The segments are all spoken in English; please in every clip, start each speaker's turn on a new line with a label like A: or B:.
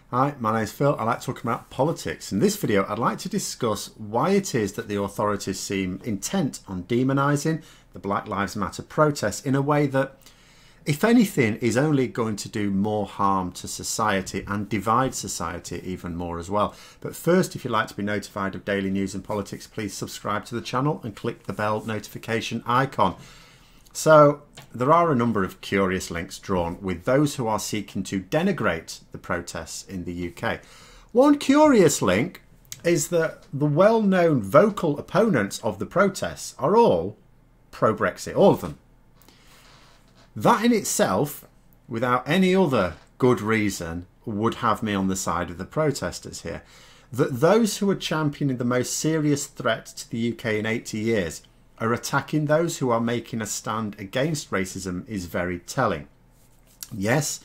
A: Hi, my name's Phil. I like talking about politics. In this video, I'd like to discuss why it is that the authorities seem intent on demonising the Black Lives Matter protests in a way that, if anything, is only going to do more harm to society and divide society even more as well. But first, if you'd like to be notified of daily news and politics, please subscribe to the channel and click the bell notification icon. So there are a number of curious links drawn with those who are seeking to denigrate the protests in the UK. One curious link is that the well-known vocal opponents of the protests are all pro-Brexit, all of them. That in itself, without any other good reason, would have me on the side of the protesters here. That those who are championing the most serious threat to the UK in 80 years are attacking those who are making a stand against racism is very telling. Yes,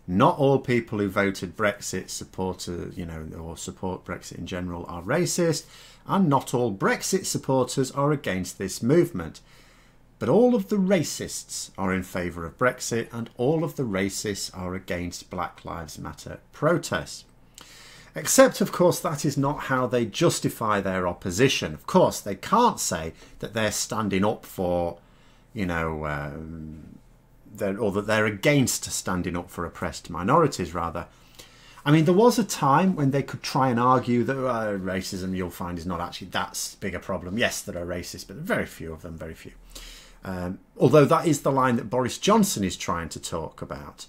A: not all people who voted Brexit supporters, or support Brexit in general are racist, and not all Brexit supporters are against this movement. But all of the racists are in favour of Brexit, and all of the racists are against Black Lives Matter protests. Except, of course, that is not how they justify their opposition. Of course, they can't say that they're standing up for, or that they're against standing up for oppressed minorities, rather. I mean, there was a time when they could try and argue that racism, you'll find, is not actually that big a problem. Yes, there are racists, but very few of them, very few. Although that is the line that Boris Johnson is trying to talk about.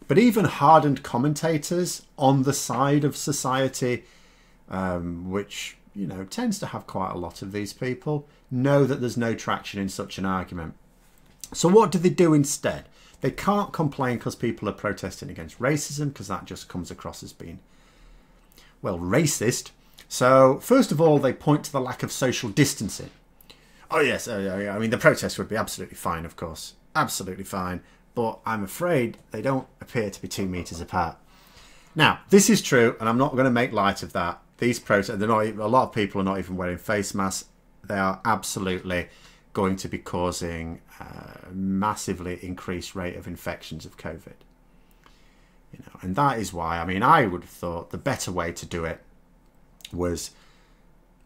A: But even hardened commentators on the side of society, which, tends to have quite a lot of these people, know that there's no traction in such an argument. So what do they do instead? They can't complain because people are protesting against racism, because that just comes across as being, well, racist. So first of all, they point to the lack of social distancing. Oh yes, I mean, the protests would be absolutely fine, of course. Absolutely fine. But I'm afraid they don't appear to be 2 meters apart. Now, this is true, and I'm not going to make light of that. These protests, a lot of people are not even wearing face masks. They are absolutely going to be causing a massively increased rate of infections of COVID. And that is why, I mean, I would have thought the better way to do it was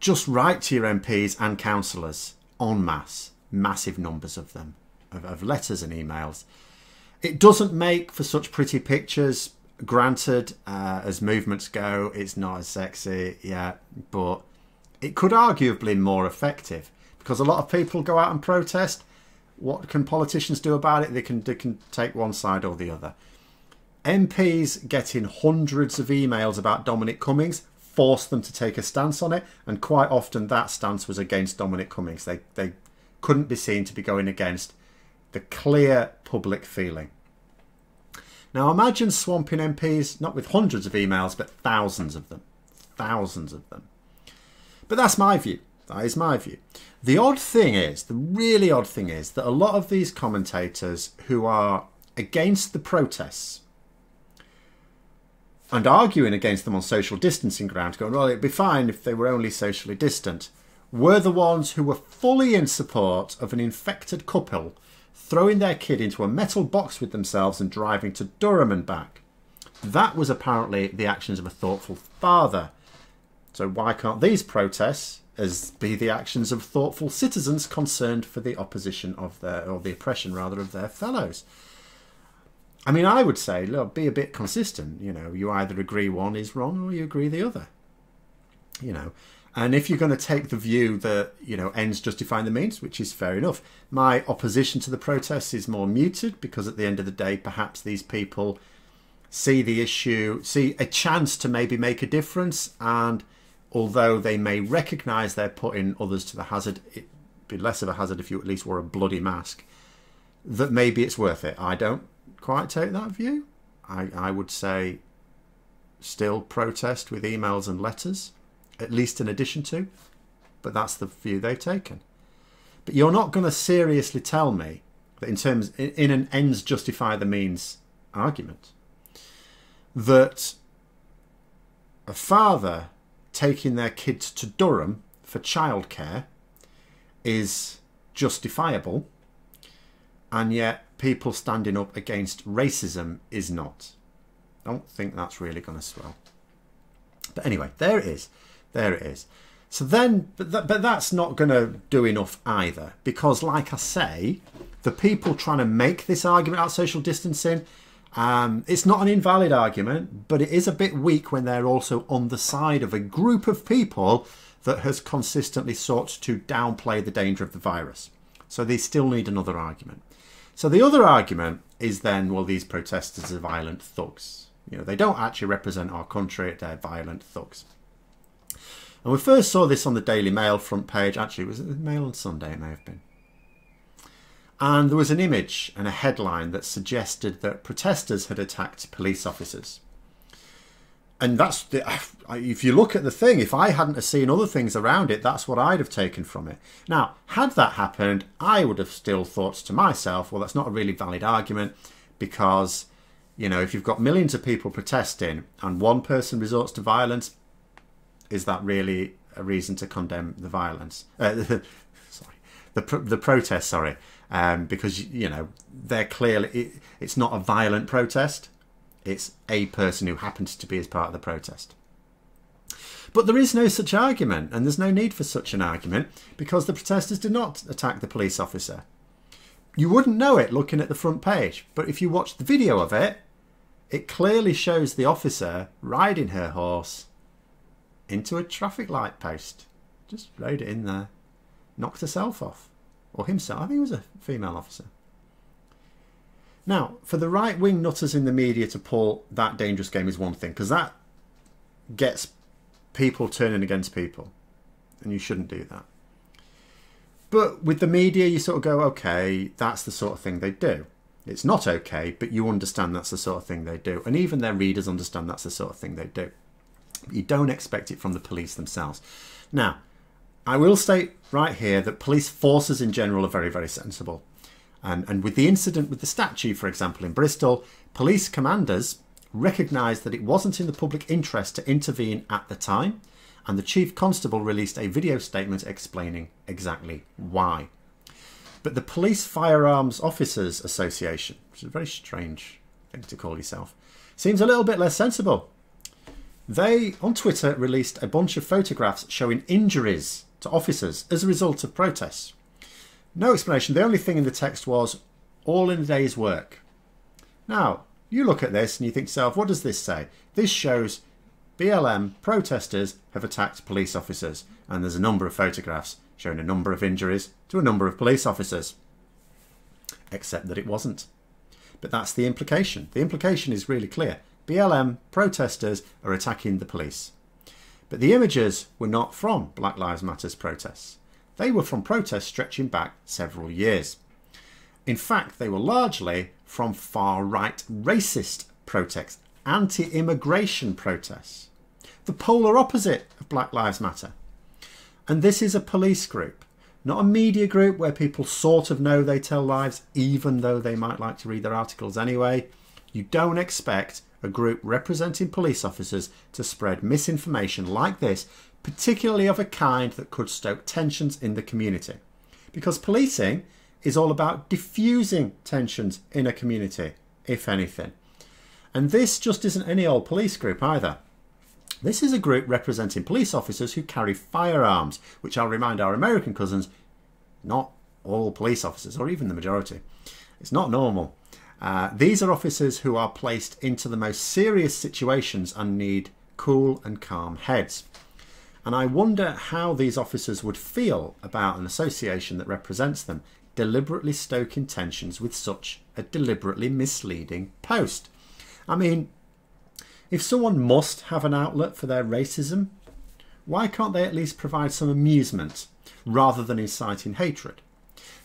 A: just write to your MPs and councillors en masse, massive numbers of them, of letters and emails. It doesn't make for such pretty pictures, granted, as movements go. It's not as sexy yet, but it could arguably be more effective, because a lot of people go out and protest. What can politicians do about it? They can take one side or the other. MPs getting hundreds of emails about Dominic Cummings forced them to take a stance on it, and quite often that stance was against Dominic Cummings. They couldn't be seen to be going against the clear public feeling. Now imagine swamping MPs, not with hundreds of emails, but thousands of them. Thousands of them. But that's my view. That is my view. The odd thing is, the really odd thing is, that a lot of these commentators who are against the protests and arguing against them on social distancing grounds, going, well, it'd be fine if they were only socially distant, were the ones who were fully in support of an infected couple throwing their kid into a metal box with themselves and driving to Durham and back. That was apparently the actions of a thoughtful father. So why can't these protests be the actions of thoughtful citizens concerned for the opposition of or the oppression rather, of their fellows? I mean, I would say, look, be a bit consistent. You either agree one is wrong or you agree the other. And if you're going to take the view that, ends justifying the means, which is fair enough, my opposition to the protests is more muted, because at the end of the day, perhaps these people see the issue, see a chance to maybe make a difference. And although they may recognise they're putting others to the hazard, it'd be less of a hazard if you at least wore a bloody mask, that maybe it's worth it. I don't quite take that view. I would say still protest with emails and letters, at least in addition to, but that's the view they've taken. But you're not going to seriously tell me that in an ends justify the means argument, that a father taking their kids to Durham for childcare is justifiable, and yet people standing up against racism is not. Don't think that's really going to swell. But anyway, there it is. There it is. So then, but that's not going to do enough either, because like I say, the people trying to make this argument about social distancing, it's not an invalid argument, but it is a bit weak when they're also on the side of a group of people that has consistently sought to downplay the danger of the virus. So they still need another argument. So the other argument is then, well, these protesters are violent thugs. You know, they don't actually represent our country, they're violent thugs. And we first saw this on the Daily Mail front page. Actually, was it the Mail on Sunday? It may have been. And there was an image and a headline that suggested that protesters had attacked police officers. And that's the, if you look at the thing, if I hadn't have seen other things around it, that's what I'd have taken from it. Now, had that happened, I would have still thought to myself, well, that's not a really valid argument, because, you know, if you've got millions of people protesting and one person resorts to violence, is that really a reason to condemn the violence? Sorry, the protest. Sorry, because you know they're clearly it's not a violent protest. It's a person who happens to be as part of the protest. But there is no such argument, and there's no need for such an argument because the protesters did not attack the police officer. You wouldn't know it looking at the front page, but if you watch the video of it, it clearly shows the officer riding her horse into a traffic light post. Just rode it in there. Knocked herself off. Or himself. I think it was a female officer. Now, for the right-wing nutters in the media to pull that dangerous game is one thing, because that gets people turning against people. And you shouldn't do that. But with the media, you sort of go, okay, that's the sort of thing they do. It's not okay, but you understand that's the sort of thing they do. And even their readers understand that's the sort of thing they do. You don't expect it from the police themselves. Now, I will state right here that police forces in general are very, very sensible. And with the incident with the statue, for example, in Bristol, police commanders recognised that it wasn't in the public interest to intervene at the time, and the chief constable released a video statement explaining exactly why. But the Police Firearms Officers Association, which is a very strange thing to call yourself, seems a little bit less sensible. They, on Twitter, released a bunch of photographs showing injuries to officers as a result of protests. No explanation. The only thing in the text was, all in a day's work. Now, you look at this and you think to yourself, what does this say? This shows BLM protesters have attacked police officers. And there's a number of photographs showing a number of injuries to a number of police officers. Except that it wasn't. But that's the implication. The implication is really clear. BLM protesters are attacking the police. But the images were not from Black Lives Matter's protests. They were from protests stretching back several years. In fact, they were largely from far-right racist protests, anti-immigration protests, the polar opposite of Black Lives Matter. And this is a police group, not a media group where people sort of know they tell lies, even though they might like to read their articles anyway. You don't expect a group representing police officers to spread misinformation like this, particularly of a kind that could stoke tensions in the community. Because policing is all about diffusing tensions in a community, if anything. And this just isn't any old police group either. This is a group representing police officers who carry firearms, which I'll remind our American cousins, not all police officers, or even the majority. It's not normal. These are officers who are placed into the most serious situations and need cool and calm heads. And I wonder how these officers would feel about an association that represents them deliberately stoking tensions with such a deliberately misleading post. I mean, if someone must have an outlet for their racism, why can't they at least provide some amusement rather than inciting hatred?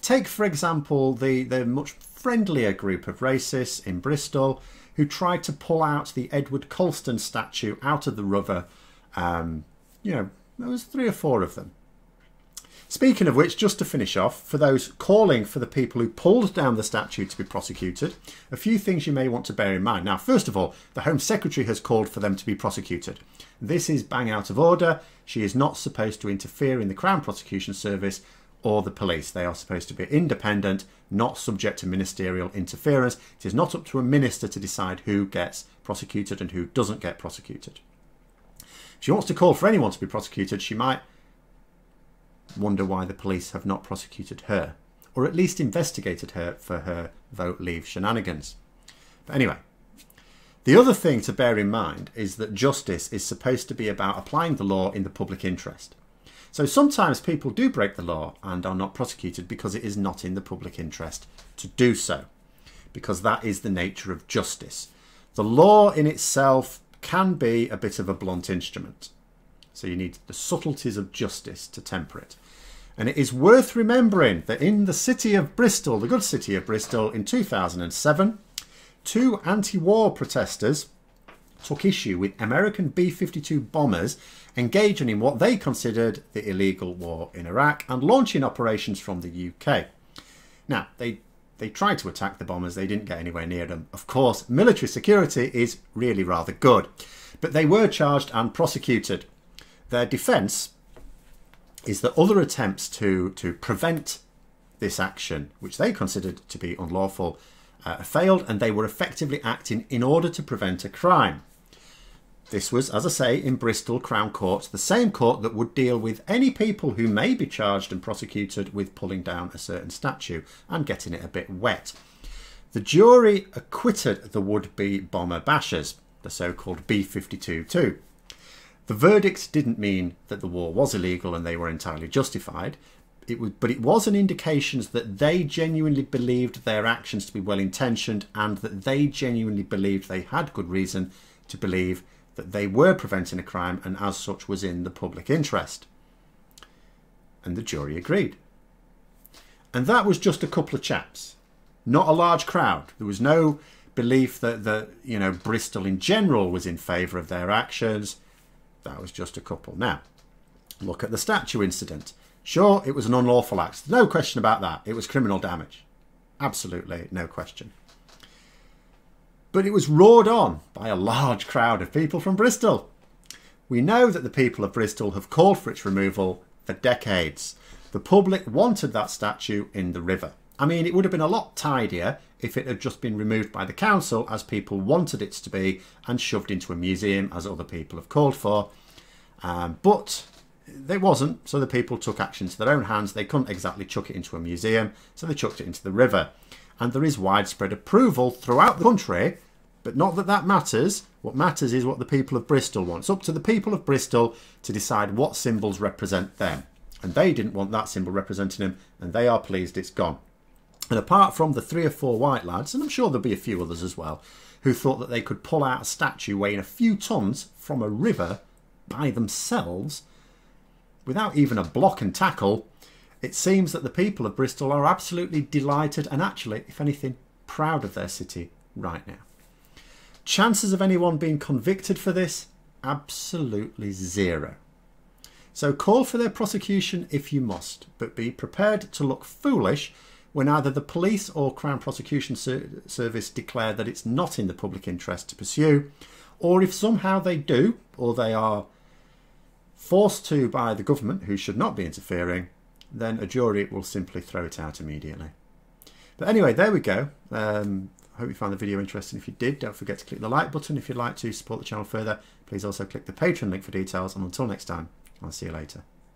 A: Take, for example, the much friendlier group of racists in Bristol who tried to pull out the Edward Colston statue out of the river. You know, there was 3 or 4 of them. Speaking of which, just to finish off, for those calling for the people who pulled down the statue to be prosecuted, a few things you may want to bear in mind. Now, first of all, the Home Secretary has called for them to be prosecuted. This is bang out of order. She is not supposed to interfere in the Crown Prosecution Service or the police. They are supposed to be independent, not subject to ministerial interference. It is not up to a minister to decide who gets prosecuted and who doesn't get prosecuted. If she wants to call for anyone to be prosecuted, she might wonder why the police have not prosecuted her, or at least investigated her for her vote leave shenanigans. But anyway, the other thing to bear in mind is that justice is supposed to be about applying the law in the public interest. So sometimes people do break the law and are not prosecuted because it is not in the public interest to do so, because that is the nature of justice. The law in itself can be a bit of a blunt instrument. So you need the subtleties of justice to temper it. And it is worth remembering that in the city of Bristol, the good city of Bristol, in 2007, 2 anti-war protesters took issue with American B-52 bombers engaging in what they considered the illegal war in Iraq and launching operations from the UK. Now, they tried to attack the bombers. They didn't get anywhere near them. Of course, military security is really rather good, but they were charged and prosecuted. Their defence is that other attempts to prevent this action, which they considered to be unlawful, failed, and they were effectively acting in order to prevent a crime. This was, as I say, in Bristol Crown Court, the same court that would deal with any people who may be charged and prosecuted with pulling down a certain statue and getting it a bit wet. The jury acquitted the would-be bomber bashers, the so-called B-52 too. The verdict didn't mean that the war was illegal and they were entirely justified, but it was an indication that they genuinely believed their actions to be well-intentioned and that they genuinely believed they had good reason to believe that they were preventing a crime and as such was in the public interest. And the jury agreed. And that was just a couple of chaps, not a large crowd. There was no belief that Bristol in general was in favour of their actions. That was just a couple. Now, look at the statue incident. Sure, it was an unlawful act. No question about that. It was criminal damage. Absolutely, no question. But it was roared on by a large crowd of people from Bristol. We know that the people of Bristol have called for its removal for decades. The public wanted that statue in the river. I mean, it would have been a lot tidier if it had just been removed by the council as people wanted it to be and shoved into a museum as other people have called for. But it wasn't, so the people took action to their own hands. They couldn't exactly chuck it into a museum, so they chucked it into the river. And there is widespread approval throughout the country, but not that that matters. What matters is what the people of Bristol want. It's up to the people of Bristol to decide what symbols represent them. And they didn't want that symbol representing them, and they are pleased it's gone. And apart from the 3 or 4 white lads, and I'm sure there'll be a few others as well, who thought that they could pull out a statue weighing a few tons from a river by themselves, without even a block and tackle, it seems that the people of Bristol are absolutely delighted and actually, if anything, proud of their city right now. Chances of anyone being convicted for this? Absolutely zero. So call for their prosecution if you must, but be prepared to look foolish when either the police or Crown Prosecution Service declare that it's not in the public interest to pursue, or if somehow they do, or they are forced to by the government, who should not be interfering, then a jury will simply throw it out immediately. But anyway, there we go. Hope you found the video interesting. If you did, don't forget to click the like button. If you'd like to support the channel further, please also click the Patreon link for details. And until next time, I'll see you later.